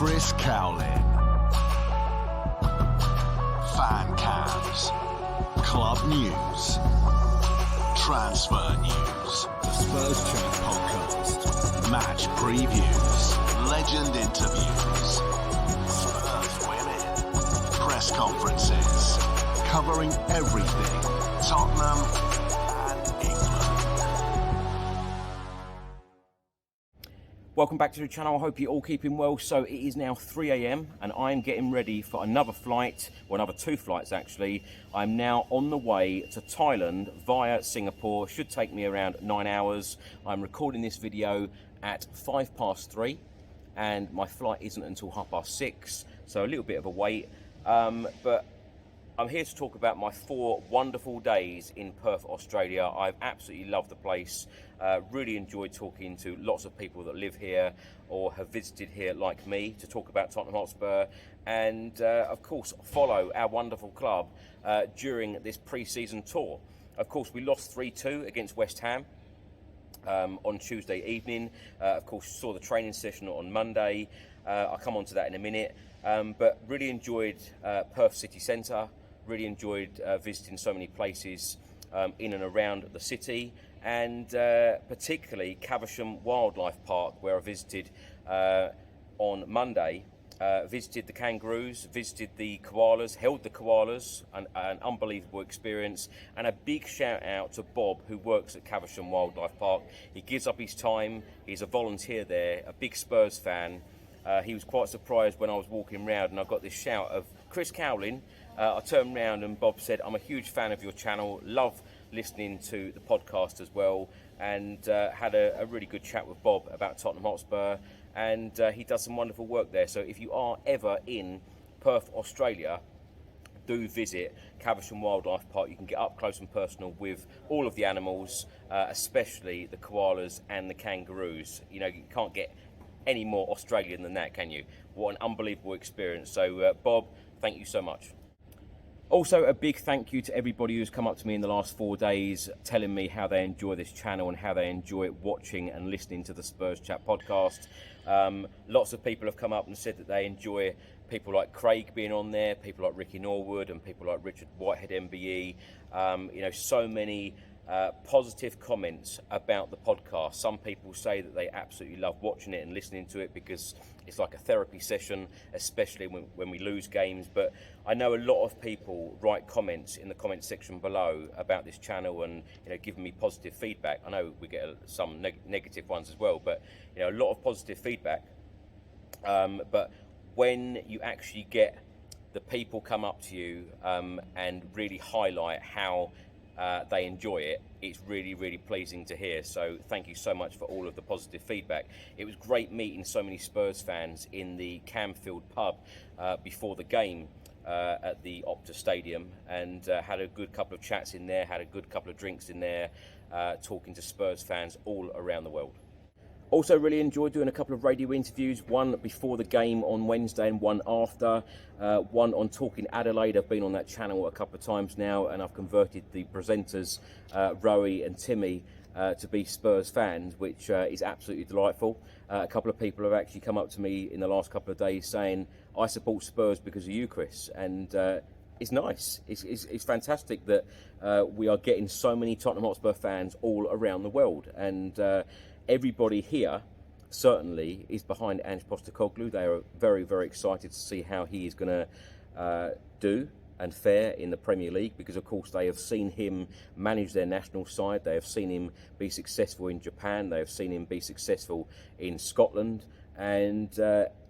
Chris Cowlin. Fan cams. Club news. Transfer news. The Spurs Chat podcast. Match previews. Legend interviews. Spurs women. Press conferences. Covering everything Tottenham and England. Welcome back to the channel. I hope you're all keeping well. So it is now 3 a.m. and I'm getting ready for another flight, or another two flights actually. I'm now on the way to Thailand via Singapore. Should take me around 9 hours. I'm recording this video at 3:05 and my flight isn't until 6:30, so a little bit of a wait. But I'm here to talk about my 4 wonderful days in Perth, Australia. I've absolutely loved the place. Really enjoyed talking to lots of people that live here or have visited here like me to talk about Tottenham Hotspur and of course follow our wonderful club during this pre-season tour. Of course we lost 3-2 against West Ham on Tuesday evening. Of course saw the training session on Monday. I'll come on to that in a minute, but really enjoyed Perth city centre. Really enjoyed visiting so many places in and around the city, and particularly Caversham Wildlife Park, where I visited on Monday. Visited the kangaroos, visited the koalas, held the koalas, an unbelievable experience. And a big shout out to Bob, who works at Caversham Wildlife Park. He gives up his time, he's a volunteer there, a big Spurs fan. He was quite surprised when I was walking around and I got this shout of Chris Cowlin. I turned around and Bob said, I'm a huge fan of your channel, love listening to the podcast as well, and had a really good chat with Bob about Tottenham Hotspur, and he does some wonderful work there. So if you are ever in Perth, Australia, do visit Caversham Wildlife Park. You can get up close and personal with all of the animals, especially the koalas and the kangaroos. You know, you can't get any more Australian than that, can you? What an unbelievable experience. So Bob, thank you so much. Also, a big thank you to everybody who's come up to me in the last 4 days telling me how they enjoy this channel and how they enjoy watching and listening to the Spurs Chat podcast. Lots of people have come up and said that they enjoy people like Craig being on there, people like Ricky Norwood and people like Richard Whitehead MBE. You know, so many positive comments about the podcast. Some people say that they absolutely love watching it and listening to it because it's like a therapy session, especially when we lose games. But I know a lot of people write comments in the comment section below about this channel and, you know, giving me positive feedback. I know we get some negative ones as well, but, you know, a lot of positive feedback. But when you actually get the people come up to you and really highlight how they enjoy it, it's really, really pleasing to hear. So thank you so much for all of the positive feedback. It was great meeting so many Spurs fans in the Camfield pub before the game at the Optus Stadium, and had a good couple of chats in there, had a good couple of drinks in there, talking to Spurs fans all around the world. Also really enjoyed doing a couple of radio interviews, one before the game on Wednesday and one after, one on Talking Adelaide. I've been on that channel a couple of times now and I've converted the presenters, Rowie and Timmy, to be Spurs fans, which is absolutely delightful. A couple of people have actually come up to me in the last couple of days saying, I support Spurs because of you, Chris, and it's nice. It's fantastic that we are getting so many Tottenham Hotspur fans all around the world, and everybody here certainly is behind Ange Postecoglou. They are very, very excited to see how he is going to do and fare in the Premier League, because of course they have seen him manage their national side, they have seen him be successful in Japan, they have seen him be successful in Scotland, and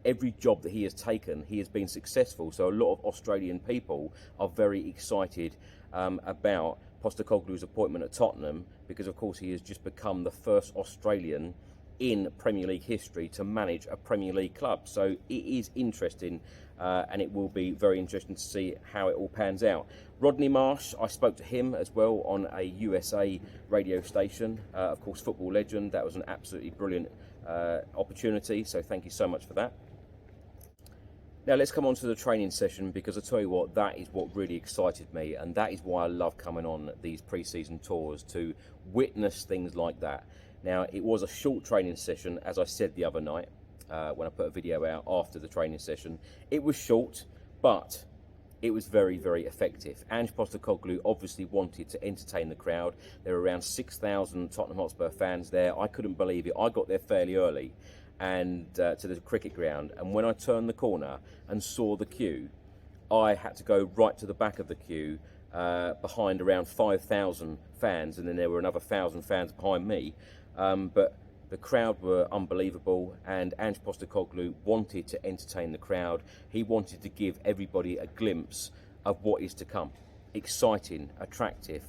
every job that he has taken, he has been successful. So a lot of Australian people are very excited about Postecoglou's appointment at Tottenham, because of course he has just become the first Australian in Premier League history to manage a Premier League club. So it is interesting, and it will be very interesting to see how it all pans out. Rodney Marsh, I spoke to him as well on a USA radio station, of course football legend. That was an absolutely brilliant opportunity, so thank you so much for that. Now let's come on to the training session, because I tell you what, that is what really excited me, and that is why I love coming on these pre-season tours, to witness things like that. Now, it was a short training session, as I said the other night, when I put a video out after the training session. It was short, but it was very, very effective. Ange Postecoglou obviously wanted to entertain the crowd. There were around 6,000 Tottenham Hotspur fans there. I couldn't believe it. I got there fairly early and to the cricket ground, and when I turned the corner and saw the queue, I had to go right to the back of the queue behind around 5,000 fans, and then there were another 1,000 fans behind me. But the crowd were unbelievable, and Ange Postecoglou wanted to entertain the crowd. He wanted to give everybody a glimpse of what is to come. Exciting, attractive,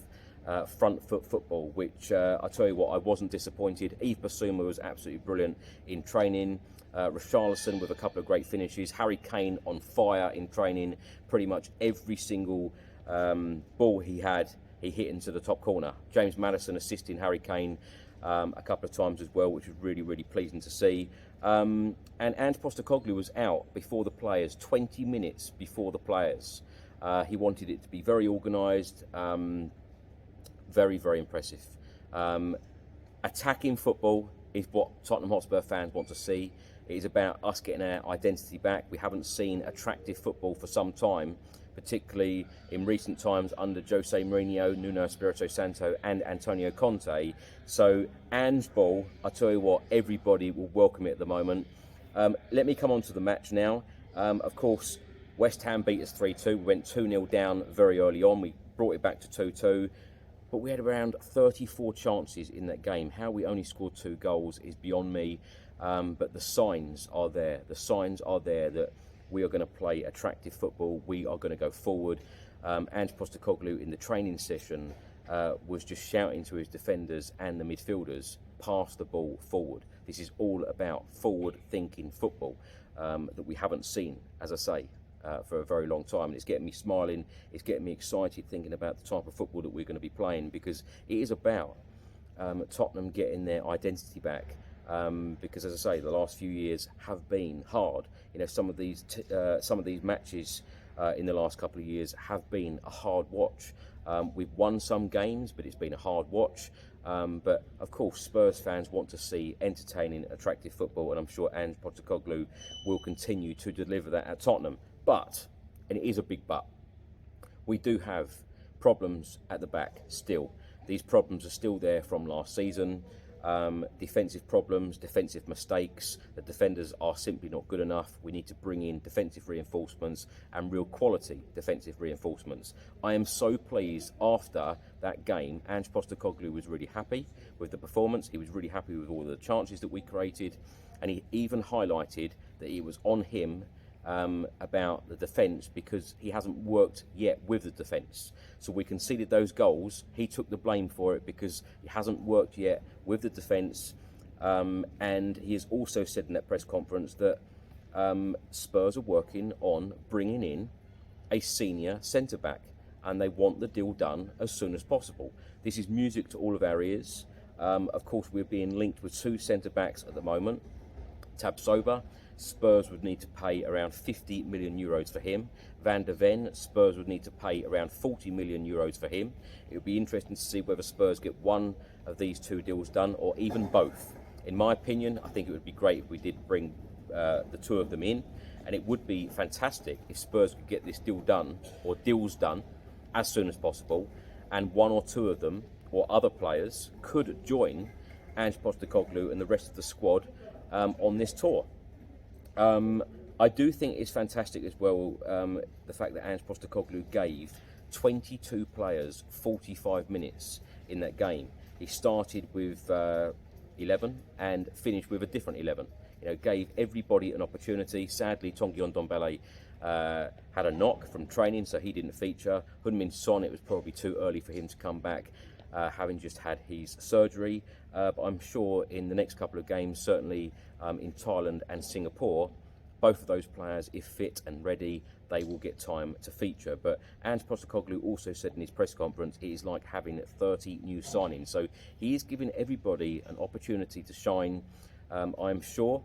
front foot football, which I tell you what, I wasn't disappointed. Yves Bissouma was absolutely brilliant in training. Richarlison with a couple of great finishes. Harry Kane on fire in training. Pretty much every single ball he had, he hit into the top corner. James Maddison assisting Harry Kane a couple of times as well, which was really, really pleasing to see. And Ange Postecoglou was out before the players, 20 minutes before the players. He wanted it to be very organised, very, very impressive. Attacking football is what Tottenham Hotspur fans want to see. It is about us getting our identity back. We haven't seen attractive football for some time, particularly in recent times under Jose Mourinho, Nuno Espirito Santo and Antonio Conte. So Ange's ball, I tell you what, everybody will welcome it at the moment. Let me come on to the match now. Of course, West Ham beat us 3-2. We went 2-0 down very early on. We brought it back to 2-2. But we had around 34 chances in that game. How we only scored 2 goals is beyond me. But the signs are there. The signs are there that we are going to play attractive football. We are going to go forward. Ange Postecoglou in the training session was just shouting to his defenders and the midfielders, pass the ball forward. This is all about forward-thinking football that we haven't seen, as I say, for a very long time. And it's getting me smiling. It's getting me excited thinking about the type of football that we're going to be playing, because it is about Tottenham getting their identity back. Because, as I say, the last few years have been hard. You know, some of these matches in the last couple of years have been a hard watch. We've won some games, but it's been a hard watch. But of course, Spurs fans want to see entertaining, attractive football, and I'm sure Ange Postecoglou will continue to deliver that at Tottenham. But, and it is a big but, we do have problems at the back still. These problems are still there from last season. Defensive problems, defensive mistakes. The defenders are simply not good enough. We need to bring in defensive reinforcements and real quality defensive reinforcements. I am so pleased after that game. Ange Postecoglou was really happy with the performance. He was really happy with all the chances that we created, and he even highlighted that it was on him about the defence, because he hasn't worked yet with the defence. So we conceded those goals. He took the blame for it because he hasn't worked yet with the defence. And he has also said in that press conference that Spurs are working on bringing in a senior centre-back, and they want the deal done as soon as possible. This is music to all of our ears. Of course, we're being linked with 2 centre-backs at the moment. Tabsoba, Spurs would need to pay around 50 million euros for him. Van der Ven, Spurs would need to pay around 40 million euros for him. It would be interesting to see whether Spurs get one of these 2 deals done, or even both. In my opinion, I think it would be great if we did bring the 2 of them in, and it would be fantastic if Spurs could get this deal done, or deals done, as soon as possible, and 1 or 2 of them, or other players, could join Ange Postecoglou and the rest of the squad on this tour. I do think it's fantastic as well, the fact that Ange Postecoglou gave 22 players 45 minutes in that game. He started with 11 and finished with a different 11. You know, gave everybody an opportunity. Sadly, Tanguy Ndombele had a knock from training, so he didn't feature. Heung-min Son, it was probably too early for him to come back, having just had his surgery. But I'm sure in the next couple of games, certainly in Thailand and Singapore, both of those players, if fit and ready, they will get time to feature. But Ange Postecoglou also said in his press conference, it is like having 30 new signings. So he is giving everybody an opportunity to shine. I'm sure,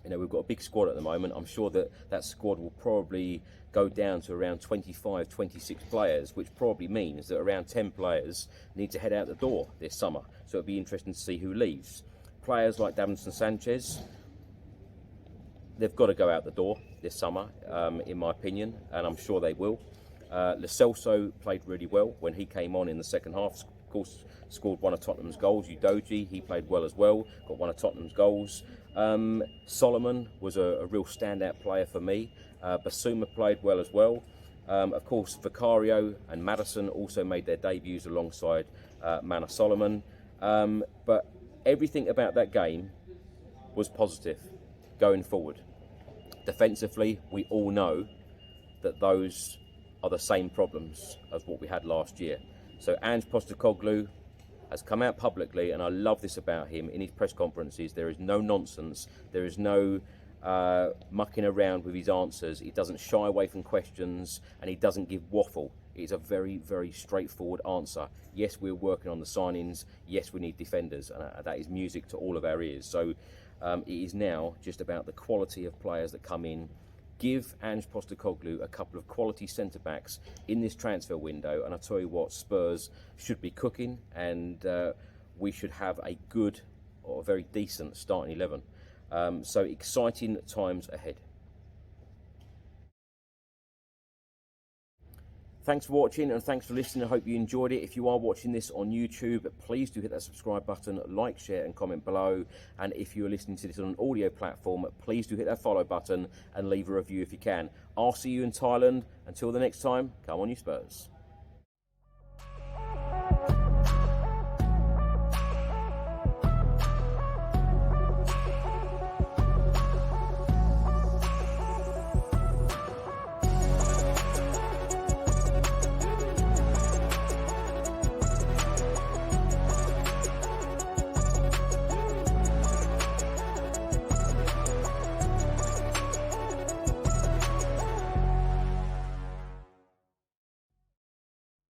you know, we've got a big squad at the moment. I'm sure that that squad will probably go down to around 25, 26 players, which probably means that around 10 players need to head out the door this summer. So it'll be interesting to see who leaves. Players like Davinson Sanchez, they've got to go out the door this summer, in my opinion, and I'm sure they will. Lo Celso played really well when he came on in the second half. Of course, scored one of Tottenham's goals. Udogie, he played well as well, got one of Tottenham's goals. Solomon was a real standout player for me. Basuma played well as well. Of course, Vicario and Maddison also made their debuts alongside Mana Solomon. But everything about that game was positive going forward. Defensively, we all know that those are the same problems as what we had last year. So Ange Postecoglou has come out publicly, and I love this about him in his press conferences. There is no nonsense. There is no mucking around with his answers. He doesn't shy away from questions, and he doesn't give waffle. It's a very, very straightforward answer. Yes, we're working on the signings. Yes, we need defenders, and that is music to all of our ears. So it is now just about the quality of players that come in. Give Ange Postecoglou a couple of quality centre-backs in this transfer window, and I tell you what, Spurs should be cooking, and we should have a good or a very decent starting 11. So exciting times ahead. Thanks for watching and thanks for listening. I hope you enjoyed it. If you are watching this on YouTube, please do hit that subscribe button, like, share and comment below. And if you are listening to this on an audio platform, please do hit that follow button and leave a review if you can. I'll see you in Thailand. Until the next time, come on you Spurs.